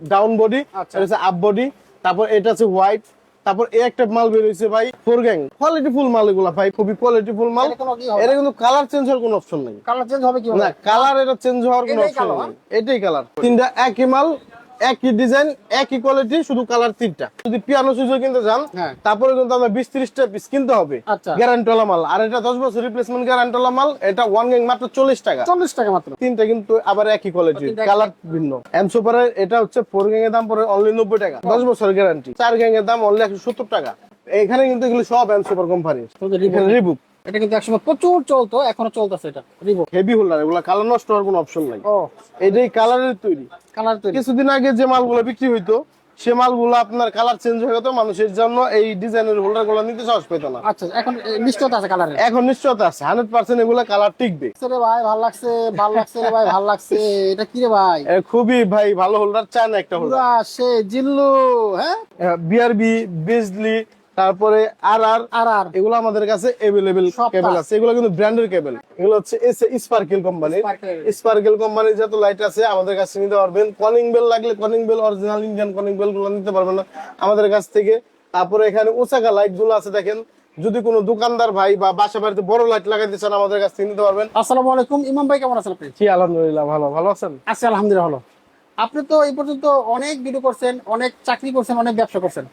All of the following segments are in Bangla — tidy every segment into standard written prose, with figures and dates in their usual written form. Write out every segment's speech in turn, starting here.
ডাউন বডি, এটা হচ্ছে আপ বডি, তারপর এটা হচ্ছে হোয়াইট, তারপর এই একটা মাল বের হইছে ভাই ফোর গ্যাং, কোয়ালিটি ফুল মাল এগুলা ভাই, খুবই কোয়ালিটি ফুল মাল। এটা কিন্তু কালার চেঞ্জ হওয়ার কোনো অপশন নাই। কালার চেঞ্জ হবে কি না, কালার এটা চেঞ্জ হওয়ার কোনো এটাই অপশন কালার, নাই। এটাই কালার, তিনটা একই মাল, একই ডিজাইন, একই কোয়ালিটি, শুধু কালার তিনটা। যদি পিয়ানো সুইচ কিনতে চান হ্যাঁ। তারপরে কিন্তু আমরা 20-30টা পিস কিনতে হবে, আচ্ছা। গ্যারান্টিওয়ালা মাল। আর এটা 10 বছর রিপ্লেসমেন্ট গ্যারান্টিওয়ালা মাল। এটা ওয়ান গ্যাং মাত্র 40 টাকা। 40 টাকা মাত্র। তিনটা কিন্তু আবার একই কোয়ালিটি, তিনটা কালার ভিন্ন। এম সুপারের এটা হচ্ছে 4 গ্যাং এর দাম পড়ে অনলি 90 টাকা, 10 বছর গ্যারান্টি। 4 গ্যাং এর দাম অনলি 170 টাকা। এখানে কিন্তু এগুলো সব এম সুপার কোম্পানি, এখানে রিবুক। এটা কিন্তু একসময় প্রচুর চলতো, এখনো চলতেছে। এটা রিবো হেভি হোল্ডার, এগুলা কালার নষ্ট হওয়ার কোনো অপশন নাই। ও এটাই কালারের তৈরি। কালার তৈরি। কিছুদিন আগে যে মালগুলো বিক্রি হইতো সে মালগুলো আপনার কালার চেঞ্জ হয়ে যেত, মানুষের জন্য এই ডিজাইনের হোল্ডার গুলো নিতে সাহস পেত না। আচ্ছা, এখন নিশ্চয়তা আছে কালারে। এখন নিশ্চয়তা আছে 100% এগুলা কালার টিকবে। রে ভাই ভালো লাগছে, ভালো লাগছে রে ভাই, ভালো লাগছে। এটা কি রে ভাই? খুবই ভাই ভালো হোল্ডার, চায় না একটা হোল্ডার। পুরা সে জিল্লু। হ্যাঁ, বিআরবি, বিজলি, তারপরে আর আর এগুলো আমাদের কাছে अवेलेबल সব কেবল পাঁচ। আছে। এগুলো কিন্তু ব্র্যান্ডের কেবল। এগুলো হচ্ছে স্পার্কেল কোম্পানির। Sparkle। স্পার্কেল কোম্পানির যত লাইট আছে আমাদের কাছে নিতে পারবেন। কনিং বেল লাগলে calling bell, original Indian calling bell গুলো নিতে পারবেন না আমাদের কাছ থেকে। তারপরে এখানে ওসাকা লাইট গুলো আছে দেখেন, যদি কোনো দোকানদার ভাই বা বাসা বাড়িতে বড় লাইট লাগাইতে চান আমাদের কাছ থেকে নিতে পারবেন। আসসালামু আলাইকুম ইমাম ভাই, কেমন আছেন আপনি? জি আলহামদুলিল্লাহ, ভালো আছেন? আছি আলহামদুলিল্লাহ ভালো। আপনি তো এই পর্যন্ত অনেক ভিডিও করছেন, অনেক চাকরি করছেন, অনেক ব্যবসা করছেন।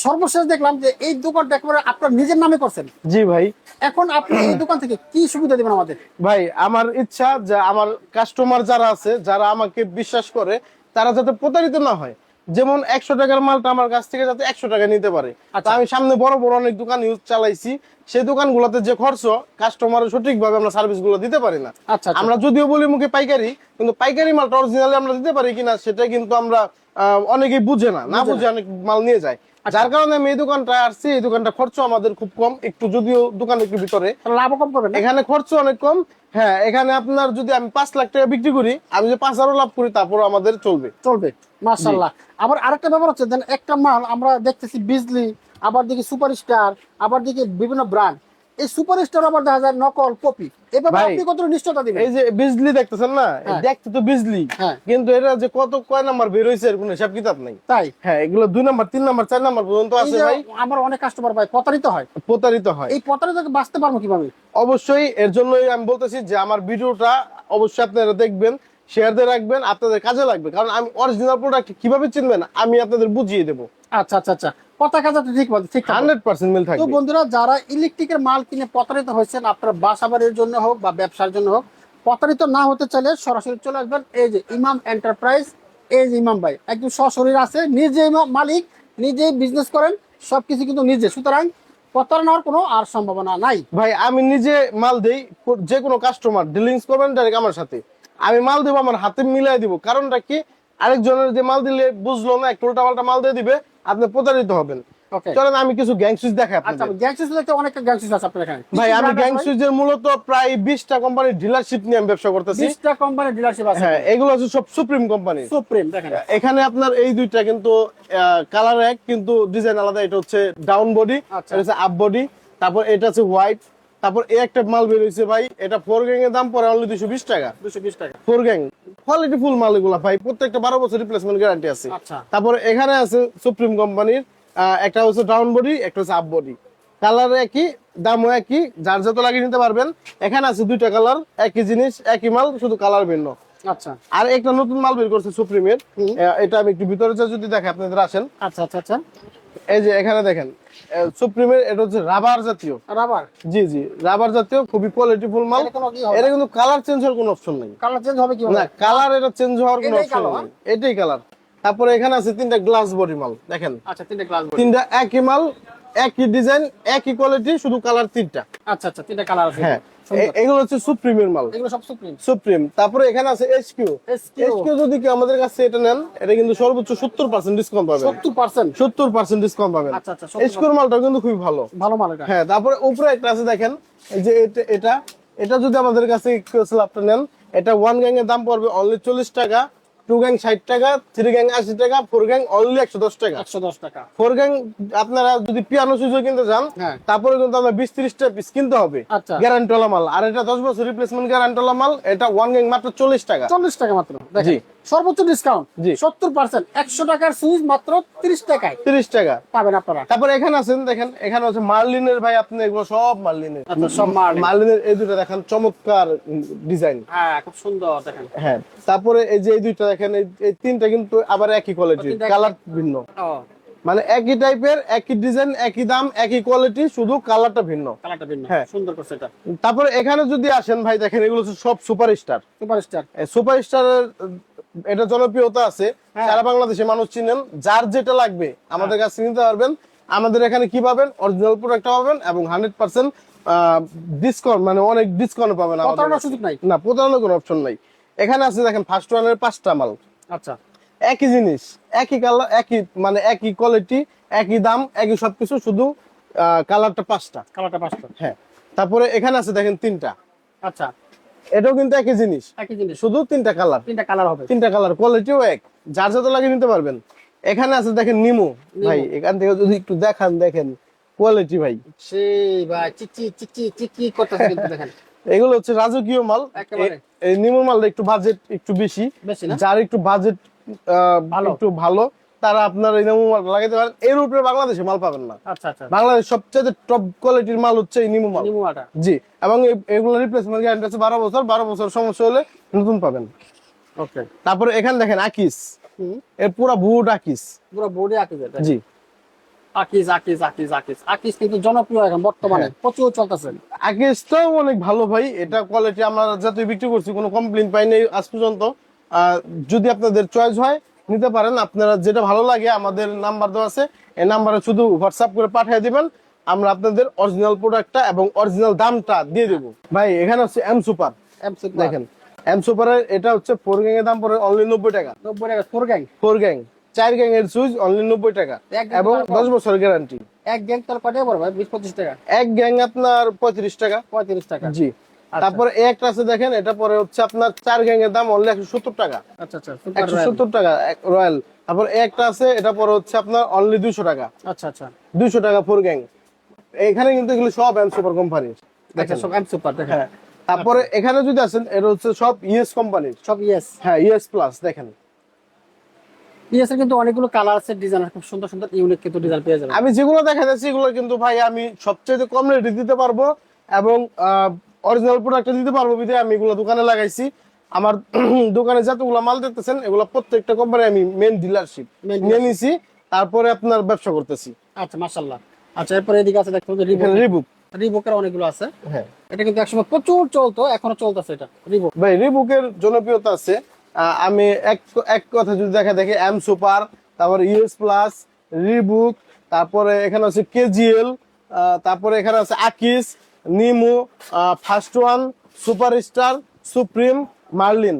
সর্বশেষ দেখলাম যে এই দোকানটা একেবারে আপনার নিজের নামে করছেন। জি ভাই। এখন আপনি এই দোকান থেকে কি সুবিধা দিবেন আমাদের? ভাই আমার ইচ্ছা যে আমার কাস্টমার যারা আছে, যারা আমাকে বিশ্বাস করে, তারা যাতে প্রতারিত না হয়। যেমন 100 টাকার মালটা আমার কাছ থেকে যাতে 100 টাকা নিতে পারে। আচ্ছা। তো আমি সামনে বড় বড় অনেক দোকান ইউজ চালাইছি, সেই দোকানগুলোতে যে খরচ, কাস্টমারের সঠিকভাবে আমরা সার্ভিস গুলো দিতে পারি না। আচ্ছা, আচ্ছা। আমরা যদিও বলি মুখে পাইকারি, কিন্তু পাইকারি মালটা অরিজিনালি আমরা দিতে পারি কিনা সেটা কিন্তু আমরা অনেকেই বুঝে না বুঝে অনেক মাল নিয়ে যায়। যার কারণে আমি এই দোকানটা আসছি। এই দোকানটা খরচ আমাদের খুব কম, একটু যদিও দোকান একটু ভিতরে, লাভ কম করবেন না? এখানে খরচ অনেক কম। হ্যাঁ, এখানে আপনার যদি আমি 5 লাখ টাকা বিক্রি করি, আমি যে 5,000 লাভ করি, তারপর আমাদের চলবে। মাশাআল্লাহ। আবার আরেকটা ব্যাপার হচ্ছে, দেন একটা মাল আমরা দেখতেছি বিজলি, আবার দেখি সুপারস্টার, আবার দেখি বিভিন্ন ব্র্যান্ড। এই সুপারস্টার আবার দেখা যায় নকল, কপি। এভাবে ভাই, আপনি কত নিশ্চয়তা দিবেন? এই যে বিজলি দেখতেছেন না, হ্যাঁ। দেখতে তো বিজলি, হ্যাঁ। কিন্তু এটা যে কয় নাম্বার বের হইছে এর কোনো হিসাব কিতাব নাই। তাই হ্যাঁ, এগুলো 2 নাম্বার, 3 নাম্বার, 4 নাম্বার পর্যন্ত এই আছে যে ভাই। আমার অনেক কাস্টমার ভাই প্রতারিত হয়, প্রতারিত হয়। এই প্রতারিতকে বাঁচতে পারবো কিভাবে? অবশ্যই এর জন্যই আমি বলতেছি যে আমার ভিডিওটা অবশ্যই আপনারা দেখবেন, শেয়ার দিয়ে রাখবেন, আপনাদের কাজে লাগবে। কারণ আমি অরিজিনাল প্রোডাক্ট কিভাবে চিনবেন আমি আপনাদের বুঝিয়ে দেবো। আচ্ছা আচ্ছা আচ্ছা, কথা কাজা তো ঠিক বলছে, ঠিক থাকবে। 100% মিল তো থাকবে। বন্ধুরা, যারা ইলেকট্রিকের মাল কিনে প্রতারিত হয়েছেন, আপনার বাসা বাড়ির জন্য হোক বা ব্যবসার জন্য হোক, প্রতারিত না হতে চাইলে সরাসরি চলে আসবেন এই যে ইমাম এন্টারপ্রাইজ। এই যে ইমাম ভাই একদম সশরীর আছে, নিজেই মালিক, নিজেই বিজনেস করেন, সবকিছু কিন্তু নিজে। সুতরাং প্রতারণার কোনো আর সম্ভাবনা নাই। ভাই আমি নিজে মাল দেই, যে কোনো কাস্টমার ডিলিংস করবেন ডাইরেক্ট আমার সাথে, আমি মাল দেবো, আমার হাতে মিলাই দিব। কারণটা কি, আরেকজনের যে মাল দিলে বুঝলো না, একটু উল্টাপাল্টা মাল দিয়ে দিবে, আপনি প্রতারিত হবেন। ওকে, চলেন আমি কিছু গ্যাং সুইচ দেখাই আচ্ছা। আপনাদের। গ্যাং সুইচ দেখতে অনেকটা গ্যাং সুইচ আছে আপনার এখানে। ভাই আমি গ্যাং সুইচের মূলত প্রায় 20টা কোম্পানির ডিলারশিপ নিয়ে আমি ব্যবসা করতেছি। 20টা কোম্পানির ডিলারশিপ আছে। হ্যাঁ, এগুলো হচ্ছে সব সুপ্রিম কোম্পানি। সুপ্রিম দেখেন, এখানে আপনার এই দুইটা কিন্তু কালার এক, কিন্তু ডিজাইন আলাদা। এটা হচ্ছে ডাউন বডি, আচ্ছা। এটা হচ্ছে আপ বডি, তারপর এটা হচ্ছে হোয়াইট, তারপর এই একটা মাল বের হইছে ভাই, এটা 4 গ্যাং এর দাম পড়ে অনলি 220 টাকা। 220 টাকা। 4 গ্যাং কোয়ালিটি ফুল মাল এগুলা ভাই, প্রত্যেকটা 12 বছর রিপ্লেসমেন্ট গ্যারান্টি আছে। আচ্ছা। তারপর এখানে আছে সুপ্রিম কোম্পানির, একটা হচ্ছে ডাউন বডি, একটা হচ্ছে আপ বডি। কালার একই, দামও একই, যার যত লাগে নিতে পারবেন। এখানে আছে দুইটা কালার, একই জিনিস একই মাল, শুধু কালার ভিন্ন। আচ্ছা আর একটা নতুন মাল বের করছে সুপ্রিমের, এটা আমি একটু ভিতরে যদি দেখে আপনাদের আসেন। আচ্ছা আচ্ছা আচ্ছা। এই যে এখানে দেখেন সুপ্রিমের, এটা হচ্ছে রাবার জাতীয়। রাবার? জি রাবার জাতীয়, খুবই কোয়ালিটি ফুল মাল। এটা কোনো কি হবে? এটা কিন্তু কালার চেঞ্জ হওয়ার কোনো অপশন নাই। কালার চেঞ্জ হবে কি হবে? না, কালার এটা চেঞ্জ হওয়ার কোনো এটাই অপশন কালার? নাই, এটাই কালার। তারপরে এখানে আছে 3টা গ্লাস বডি মাল দেখেন, আচ্ছা, 3টা গ্লাস বডি। 3টা একই মাল, একই ডিজাইন, একই কোয়ালিটি, শুধু কালার 3টা। আচ্ছা আচ্ছা, 3টা কালার আছে। হ্যাঁ, সুন্দর। এগুলো হচ্ছে সুপ্রিমের মাল। এগুলো সব সুপ্রিম। সুপ্রিম। তারপরে এখানে আছে এসকিউ। এসকিউ যদি কেউ আমাদের কাছে এটা নেন, এটা কিন্তু সর্বোচ্চ 70% ডিসকাউন্ট পাবেন। 70%? 70% ডিসকাউন্ট পাবেন। আচ্ছা আচ্ছা, 70%। এসকিউর মালটা কিন্তু খুবই ভালো ভালো মাল এটা। হ্যাঁ, তারপরে উপরে একটা আছে দেখেন, এই যে এটা যদি আমাদের কাছে স্ল্যাবটা নেন, এটা 1 গ্যাং এর দাম পড়বে অনলি 40 টাকা, 2 গ্যাং 60 টাকা, 3 গ্যাং 80 টাকা, 4 গ্যাং অনলি 110 টাকা। 110 টাকা। 4 গ্যাং আপনারা যদি পিয়ানো সুইচ কিনতে চান, হ্যাঁ। তারপরে কিন্তু আমরা 20-30টা পিস কিনতে হবে, আচ্ছা। গ্যারান্টিওয়ালা মাল। আর এটা 10 বছর রিপ্লেসমেন্ট গ্যারান্টিওয়ালা মাল। এটা 1 গ্যাং মাত্র 40 টাকা। 40 টাকা মাত্র। জি। দেখেন সর্বোচ্চ ডিসকাউন্ট জি। 70%, 100 টাকার সুইচ মাত্র 30 টাকায় 30 টাকা। পাবেন আপনারা। তারপরে এখানে আছেন দেখেন, এখানে হচ্ছে মার্লিনের ভাই, আপনি এগুলো সব মার্লিনের। আচ্ছা, সব মার্লিন। মার্লিনের এই দুটো দেখেন, চমৎকার ডিজাইন। হ্যাঁ, খুব সুন্দর দেখেন। হ্যাঁ, তারপরে এই যে এই দুইটা দেখেন, এই তিনটা কিন্তু আবার একই কোয়ালিটির, তিনটা কালার ভিন্ন। ও, মানে একই টাইপের, একই ডিজাইন, একই দাম, একই কোয়ালিটি, শুধু কালারটা ভিন্ন। কালারটা ভিন্ন, হ্যাঁ। সুন্দর করছে এটা। তারপরে এখানে যদি আসেন ভাই, দেখেন এগুলো হচ্ছে সব সুপারস্টার। সুপারস্টার। সুপারস্টারের এটা জনপ্রিয়তা আছে, হ্যাঁ। সারা বাংলাদেশে মানুষ চিনেন। যার যেটা লাগবে আমাদের কাছে নিতে পারবেন। আমাদের এখানে কি পাবেন, অরিজিনাল প্রোডাক্ট পাবেন এবং 100% ডিসকাউন্ট, মানে অনেক ডিসকাউন্ট পাবেন আমাদের প্রতারণার কাছে। সুযোগ নাই। না, প্রতারণার কোনো অপশন নাই। এখানে আছে দেখেন ফার্স্ট ওয়ানের 5টা মাল, আচ্ছা, একই জিনিস, একই কালার, একই মানে একই কোয়ালিটি, একই দাম, একই সবকিছু, শুধু কালারটা 5টা। কালারটা 5টা। হ্যাঁ, তারপরে এখানে আছে দেখেন 3টা, আচ্ছা, এটাও কিন্তু একই জিনিস, একই জিনিস, শুধু 3টা কালার। 3টা কালার হবে। 3টা কালার, কোয়ালিটিও এক, যার যত লাগে নিতে পারবেন। এখানে আছে দেখেন নিমো ভাই, এখান থেকে যদি একটু দেখান, দেখেন কোয়ালিটি ভাই, সেই ভাই চিচি চিচি চিচি করতেছে কিন্তু দেখেন। এগুলো হচ্ছে রাজকীয় মাল। একেবারে। এই নিমো মালটা একটু বাজেট একটু বেশি, বেশি না? যার একটু বাজেট ভালো। একটু ভালো, তারা আপনার এই নিমো মাল লাগাইতে পারেন। এর উপরে বাংলাদেশে মাল পাবেন না। আচ্ছা, আচ্ছা, বাংলাদেশ সবচেয়ে টপ কোয়ালিটির মাল হচ্ছে এই নিমো মাল। নিমুয়াটা। জি, এবং এগুলো রিপ্লেসমেন্ট গ্যারান্টি আছে 12 বছর। 12 বছর সমস্যা হলে নতুন পাবেন। ওকে। তারপরে এখানে দেখেন আকিস, এর পুরা বুট আকিস। পুরো বোর্ডে আকিজ এটা। জি, আকিজ আকিজ আকিজ আকিজ আকিজ কিন্তু জনপ্রিয় এখন বর্তমানে, প্রচুর চলতেছে। আকিসটাও অনেক ভালো ভাই, এটা কোয়ালিটি আমরা যতই বিক্রি করছি কোনো কমপ্লেইন পাইনি আজ পর্যন্ত। যদি আপনাদের চয়েস হয় নিতে পারেন, আপনারা যেটা ভালো লাগে, আমাদের নাম্বার দেওয়া আছে, এই নাম্বারে শুধু হোয়াটসঅ্যাপ করে পাঠিয়ে দিবেন, আমরা আপনাদের অরিজিনাল প্রোডাক্টটা এবং অরিজিনাল দামটা দিয়ে দেবো। ভাই এখানে হচ্ছে এম সুপার, দেখেন এম সুপারের এটা হচ্ছে 4 গ্যাং এর দাম পড়ে অনলি 90 টাকা। 90 টাকা 4 গ্যাং। 4 গ্যাং, 4 গ্যাং এর সুইচ অনলি 90 টাকা এক গ্যাং এবং তারপর? 10 বছর গ্যারান্টি। এক গ্যাং তার কত পড়বে? 20-25 টাকা। এক গ্যাং আপনার 35 টাকা। 35 টাকা। জি, তারপরে এই একটা আছে দেখেন, এটা পরে হচ্ছে আপনার 4 গ্যাং এর দাম অনলি 170 টাকা। আচ্ছা, আচ্ছা, সুপার রয়্যাল। 170 টাকা রয়্যাল। তারপর এই একটা আছে, এটা পরে হচ্ছে আপনার অনলি 200 টাকা। আচ্ছা, আচ্ছা, 200 টাকা 4 গ্যাং। এখানে কিন্তু এগুলো সব এম সুপার কোম্পানির, আচ্ছা, দেখেন। সব এম সুপার দেখেন। হ্যাঁ, তারপরে এখানে যদি আছেন, এটা হচ্ছে সব ইএস কোম্পানির। সব ইয়েস। হ্যাঁ, ইএস প্লাস দেখেন। ইয়েস এর কিন্তু অনেকগুলো কালার আছে, ডিজাইন খুব সুন্দর সুন্দর ইউনিক কিন্তু ডিজাইন পেয়ে যাবেন। আমি যেগুলো দেখা যাচ্ছে এগুলো কিন্তু ভাই আমি সবচেয়ে কম রেটে দিতে পারবো এবং অরিজিনাল প্রোডাক্টটা দিতে পারবো, বিধায় আমি এগুলো দোকানে লাগাইছি। আমার দোকানে যতগুলো মাল দেখতেছেন, এগুলো প্রত্যেকটা কোম্পানি আমি মেন ডিলারশিপ নিয়ে নিছি, তারপরে আপনার ব্যবসা করতেছি। আচ্ছা, মাশাআল্লাহ। আচ্ছা, এরপর এদিকে আছে দেখো রিবুক। এখানে রিবুক। রিবুকের অনেকগুলো আছে। হ্যাঁ এটা কিন্তু একসময় প্রচুর চলতো, এখনো চলতেছে এটা রিবুক। ভাই, রিবুকের জনপ্রিয়তা আছে। আমি এক কথা যদি দেখি, এম সুপার, তারপরে ইউএস প্লাস, রিবুক, তারপরে এখানে আছে কেজিএল, তারপরে এখানে আছে আকিস, Nemo, First One, Superstar, Supreme, Marlin,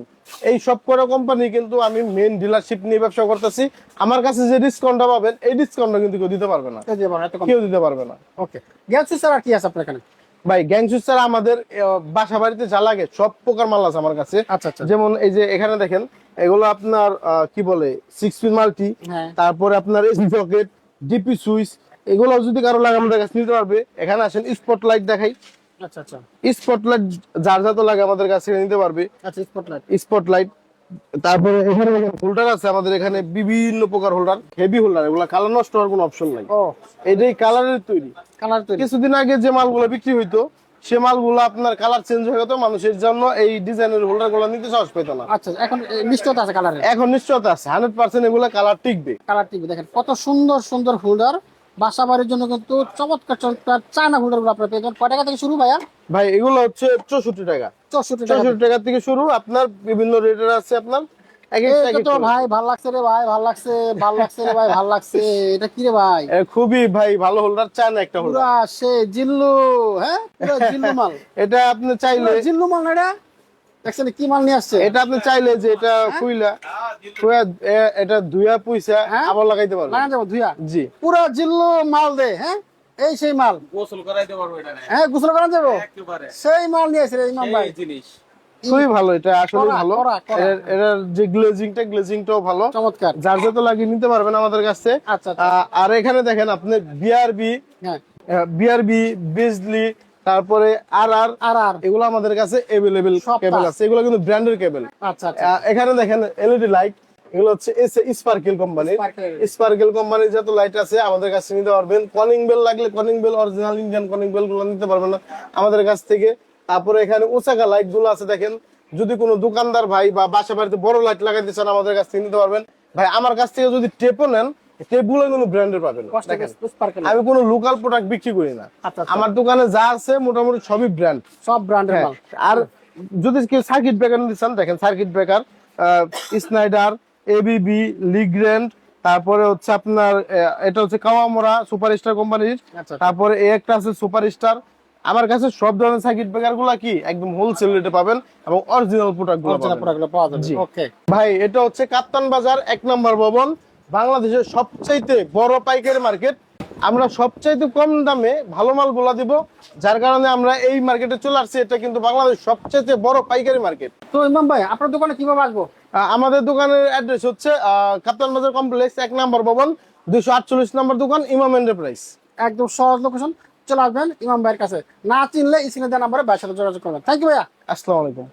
এই সব কটা কোম্পানি কিন্তু আমি মেন ডিলারশিপ নিয়ে ব্যবসা করতেছি। আমার কাছে যে ডিসকাউন্টটা পাবেন, এই ডিসকাউন্টটা কিন্তু কেউ দিতে পারবে না, এই যে বড় এত কম। কেউ দিতে পারবে না। ওকে, গ্যাস স্যার আর কি আছে আপনার এখানে? ভাই গ্যাং সুইচার আমাদের বাসা বাড়িতে যা লাগে সব প্রকার মাল আছে আমার কাছে। আচ্ছা, আচ্ছা। যেমন এই যে এখানে দেখেন, এগুলো আপনার কি বলে 6 পিন মাল্টি, হ্যাঁ। তারপরে আপনার এসি সকেট, ডিপি সুইচ, এগুলো যদি কারো লাগে আমাদের কাছে নিতে পারবে। এখানে আসেন স্পটলাইট দেখাই, আচ্ছা, আচ্ছা, স্পটলাইট যার যত লাগে আমাদের কাছে নিতে পারবে। আচ্ছা, স্পটলাইট। স্পটলাইট, তারপরে এখানে হোল্ডার আছে আমাদের এখানে, বিভিন্ন প্রকার হোল্ডার, হেভি হোল্ডার, এগুলো কালার নষ্ট হওয়ার কোনো অপশন নাই। ও, এটাই কালারের তৈরি। কালার তৈরি। কিছুদিন আগে যে মালগুলো বিক্রি হইতো, সে মালগুলো আপনার কালার চেঞ্জ হয়ে যেত, মানুষের জন্য এই ডিজাইনের হোল্ডার গুলো নিতে সাহস পেত না। আচ্ছা, এখন নিশ্চয়তা আছে কালারের। এখন নিশ্চয়তা আছে 100% এগুলো কালার টিকবে। কালার টিভি দেখেন কত সুন্দর সুন্দর হোল্ডার, বাসা বাড়ির জন্য কিন্তু চমৎকার চমৎকার চায়না হোল্ডার গুলো আপনার পেয়ে যাবেন। কয় টাকা থেকে শুরু ভাইয়া? ভাই এগুলো হচ্ছে 64 টাকা। 64 টাকা। 64 টাকা থেকে শুরু, আপনার বিভিন্ন রেটের আছে। আপনার এক একটা এই তো ভাই ভাল লাগছে রে ভাই, ভাল লাগছে, ভাল লাগছে রে ভাই, ভাল লাগছে। এটা কি রে ভাই? খুবই ভাই ভালো হোল্ডার, চান একটা হোল্ডার। পুরা সে জিল্লু, হ্যাঁ পুরা জিল্লু মাল। এটা আপনি চাইলে, পুরা জিল্লু মাল না এটা? দেখছেন কি মাল নিয়ে আসছে? এটা আপনি চাইলে যে এটা খুইলা এটা ধুয়া পুইসা হ্যাঁ? আবার লাগাইতে পারবেন। লাগান যাবো ধুইয়া? জি, পুরা জিল্লু মাল দে, হ্যাঁ এই সেই মাল। গোসল করাইতে পারবো এটা হ্যাঁ, গোসল করান যাবো, একেবারে সেই মাল নিয়ে আসছে রে ইমাম ভাই। এই জিনিস খুবই ভালো, এটা আসলে কড়া, ভালো। কড়া, কড়া। এটার যে গ্লেজিংটাও ভালো, চমৎকার। যার যত লাগিয়ে নিতে পারবেন আমাদের কাছে। আচ্ছা, আচ্ছা। আর এখানে দেখেন আপনি বিআরবি, হ্যাঁ, বিআরবি, বিজলি, তারপরে আর আর আর আর এগুলো আমাদের কাছে अवेलेबल সব কেবল কাজ। আছে, এগুলো কিন্তু ব্র্যান্ডের কেবল। আচ্ছা আচ্ছা এখানে দেখেন এলইডি লাইট, এগুলো হচ্ছে স্পার্কেল কোম্পানির। Sparkle। স্পার্কেল কোম্পানির যত লাইট আছে আমাদের কাছে নিতে পারবেন। কলিং বেল লাগলে calling bell, original Indian calling bell গুলো নিতে পারবেন না আমাদের কাছ থেকে। তারপরে এখানে ওসাকা লাইট গুলো আছে দেখেন, যদি কোনো দোকানদার ভাই বা বাসা বাড়িতে বড় লাইট লাগাইতে চান আমাদের কাছ থেকে নিতে পারবেন। ভাই আমার কাছ থেকে যদি টেপও নেন, টেপগুলো কোনো ব্র্যান্ডের পাবেন না। দেখেন, স্পার্কেল আমি কোনো লোকাল প্রোডাক্ট বিক্রি করি না। আচ্ছা, আচ্ছা। আমার দোকানে যা আছে মোটামুটি সবই ব্র্যান্ড। সব ব্র্যান্ডের মাল। আর যদি কেউ সার্কিট ব্রেকার নিতে চান, দেখেন circuit breaker Schneider, ABB, Legrand, তারপরে হচ্ছে আপনার এটা হচ্ছে কাওয়ামোরা সুপারস্টার কোম্পানির। আচ্ছা। তারপরে এই একটা আছে সুপারস্টার। আমার কাছে সব ধরনের সার্কিট ব্রেকার গুলা কি একদম হোলসেল রেটে পাবেন এবং অরিজিনাল প্রোডাক্ট গুলো অরিজিনাল পাবেন। প্রোডাক্টগুলো পাওয়া যাবে। জি। ওকে ভাই এটা হচ্ছে কাপ্তান বাজার 1 নম্বর ভবন, বাংলাদেশের সবচাইতে বড় পাইকারি মার্কেট। আমরা সবচাইতে কম দামে ভালো মাল গুলা দিব, যার কারণে আমরা এই মার্কেটে চলে আসছি। এটা কিন্তু বাংলাদেশ সবচাইতে বড় পাইকারি মার্কেট। তো ইমাম ভাই আপনার দোকানে কিভাবে আসবো? আমাদের দোকানের অ্যাড্রেস হচ্ছে কাপ্তান বাজার কমপ্লেক্স 1 নম্বর ভবন, 248 নম্বর দোকান, ইমাম এন্টারপ্রাইজ। একদম সহজ লোকেশন, চলে আসবেন ইমাম ভাইয়ের কাছে। না চিনলে স্ক্রিনে দেওয়া নাম্বারে ভাইয়ের সাথে যোগাযোগ করবেন। থ্যাংক ইউ ভাইয়া। আসসালামু আলাইকুম।